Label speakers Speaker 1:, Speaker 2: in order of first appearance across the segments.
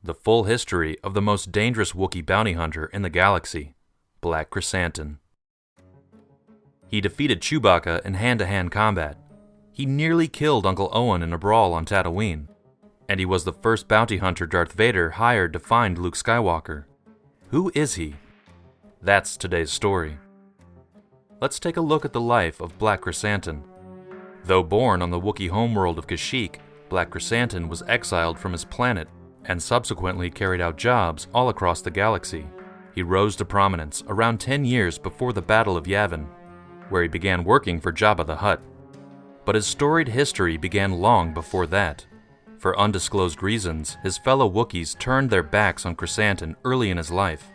Speaker 1: The full history of the most dangerous Wookiee bounty hunter in the galaxy, Black Krrsantan. He defeated Chewbacca in hand-to-hand combat. He nearly killed Uncle Owen in a brawl on Tatooine. And he was the first bounty hunter Darth Vader hired to find Luke Skywalker. Who is he? That's today's story. Let's take a look at the life of Black Krrsantan. Though born on the Wookiee homeworld of Kashyyyk, Black Krrsantan was exiled from his planet and subsequently carried out jobs all across the galaxy. He rose to prominence around 10 years before the Battle of Yavin, where he began working for Jabba the Hutt. But his storied history began long before that. For undisclosed reasons, his fellow Wookiees turned their backs on Krrsantan early in his life.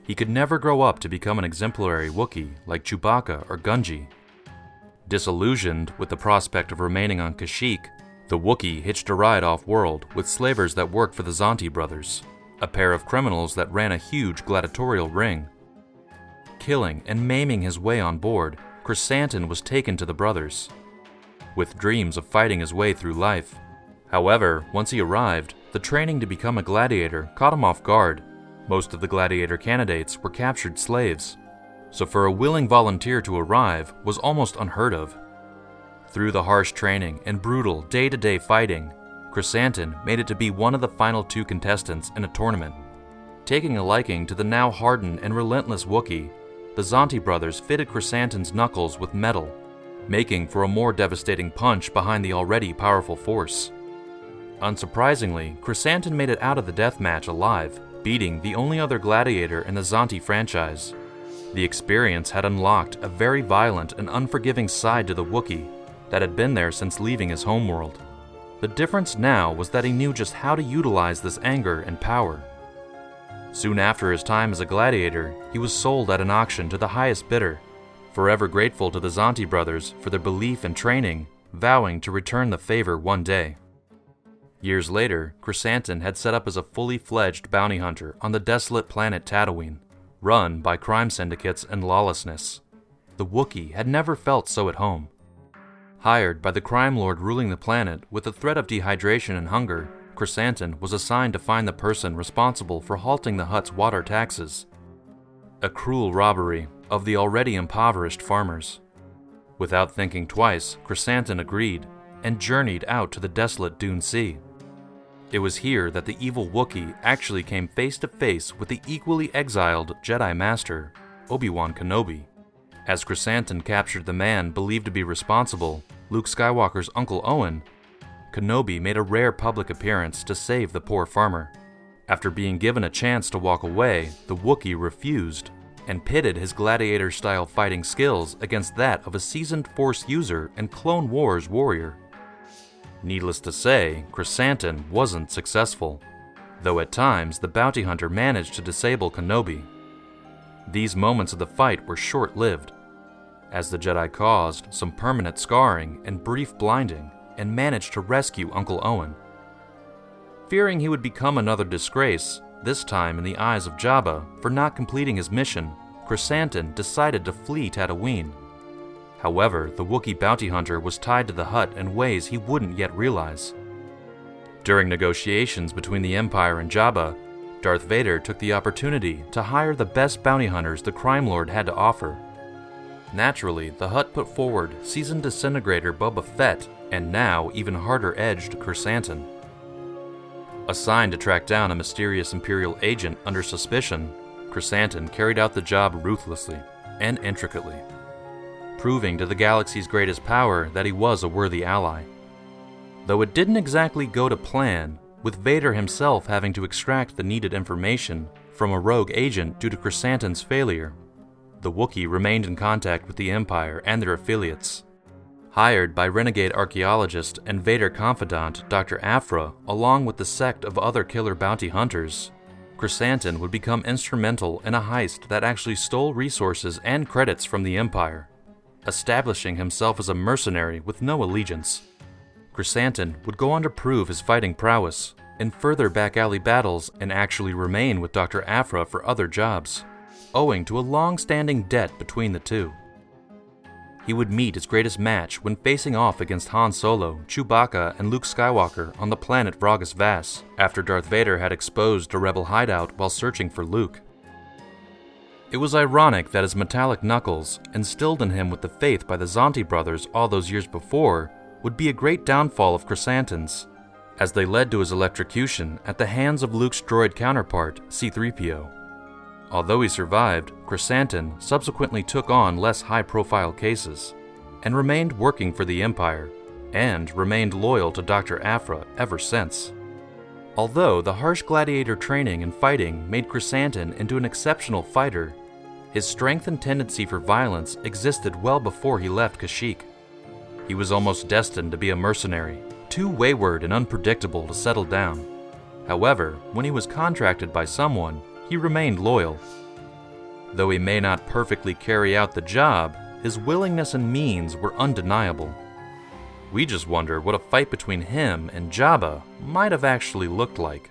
Speaker 1: He could never grow up to become an exemplary Wookiee like Chewbacca or Gungi. Disillusioned with the prospect of remaining on Kashyyyk, the Wookiee hitched a ride off-world with slavers that worked for the Zonti brothers, a pair of criminals that ran a huge gladiatorial ring. Killing and maiming his way on board, Krrsantan was taken to the brothers, with dreams of fighting his way through life. However, once he arrived, the training to become a gladiator caught him off guard. Most of the gladiator candidates were captured slaves, so for a willing volunteer to arrive was almost unheard of. Through the harsh training and brutal day-to-day fighting, Krrsantan made it to be one of the final 2 contestants in a tournament. Taking a liking to the now hardened and relentless Wookiee, the Zonti brothers fitted Krrsantan's knuckles with metal, making for a more devastating punch behind the already powerful force. Unsurprisingly, Krrsantan made it out of the death match alive, beating the only other gladiator in the Zonti franchise. The experience had unlocked a very violent and unforgiving side to the Wookiee that had been there since leaving his homeworld. The difference now was that he knew just how to utilize this anger and power. Soon after his time as a gladiator, he was sold at an auction to the highest bidder, forever grateful to the Zonti brothers for their belief and training, vowing to return the favor one day. Years later, Krrsantan had set up as a fully fledged bounty hunter on the desolate planet Tatooine, run by crime syndicates and lawlessness. The Wookiee had never felt so at home. Hired by the crime lord ruling the planet with the threat of dehydration and hunger, Krrsantan was assigned to find the person responsible for halting the Hutt's water taxes, a cruel robbery of the already impoverished farmers. Without thinking twice, Krrsantan agreed and journeyed out to the desolate Dune Sea. It was here that the evil Wookiee actually came face to face with the equally exiled Jedi Master, Obi-Wan Kenobi. As Krrsantan captured the man believed to be responsible, Luke Skywalker's Uncle Owen, Kenobi made a rare public appearance to save the poor farmer. After being given a chance to walk away, the Wookiee refused and pitted his gladiator-style fighting skills against that of a seasoned Force user and Clone Wars warrior. Needless to say, Krrsantan wasn't successful, though at times the bounty hunter managed to disable Kenobi. These moments of the fight were short-lived, as the Jedi caused some permanent scarring and brief blinding and managed to rescue Uncle Owen. Fearing he would become another disgrace, this time in the eyes of Jabba, for not completing his mission, Krrsantan decided to flee Tatooine. However, the Wookiee bounty hunter was tied to the Hutt in ways he wouldn't yet realize. During negotiations between the Empire and Jabba, Darth Vader took the opportunity to hire the best bounty hunters the crime lord had to offer. Naturally, the Hutt put forward seasoned disintegrator Boba Fett and now even harder-edged Krrsantan. Assigned to track down a mysterious Imperial agent under suspicion, Krrsantan carried out the job ruthlessly and intricately, proving to the galaxy's greatest power that he was a worthy ally. Though it didn't exactly go to plan, with Vader himself having to extract the needed information from a rogue agent due to Krrsantan's failure, the Wookiee remained in contact with the Empire and their affiliates. Hired by renegade archaeologist and Vader confidant Dr. Aphra, along with the sect of other killer bounty hunters, Krrsantan would become instrumental in a heist that actually stole resources and credits from the Empire, establishing himself as a mercenary with no allegiance. Krrsantan would go on to prove his fighting prowess in further back-alley battles and actually remain with Dr. Aphra for other jobs, owing to a long-standing debt between the two. he would meet his greatest match when facing off against Han Solo, Chewbacca, and Luke Skywalker on the planet Vragus Vas, after Darth Vader had exposed a rebel hideout while searching for Luke. It was ironic that his metallic knuckles, instilled in him with the faith by the Zonti brothers all those years before, would be a great downfall of Krrsantan's, as they led to his electrocution at the hands of Luke's droid counterpart, C-3PO. Although he survived, Krrsantan subsequently took on less high-profile cases, and remained working for the Empire, and remained loyal to Dr. Aphra ever since. Although the harsh gladiator training and fighting made Krrsantan into an exceptional fighter, his strength and tendency for violence existed well before he left Kashyyyk. He was almost destined to be a mercenary, too wayward and unpredictable to settle down. However, when he was contracted by someone, he remained loyal. Though he may not perfectly carry out the job, his willingness and means were undeniable. We just wonder what a fight between him and Jabba might have actually looked like.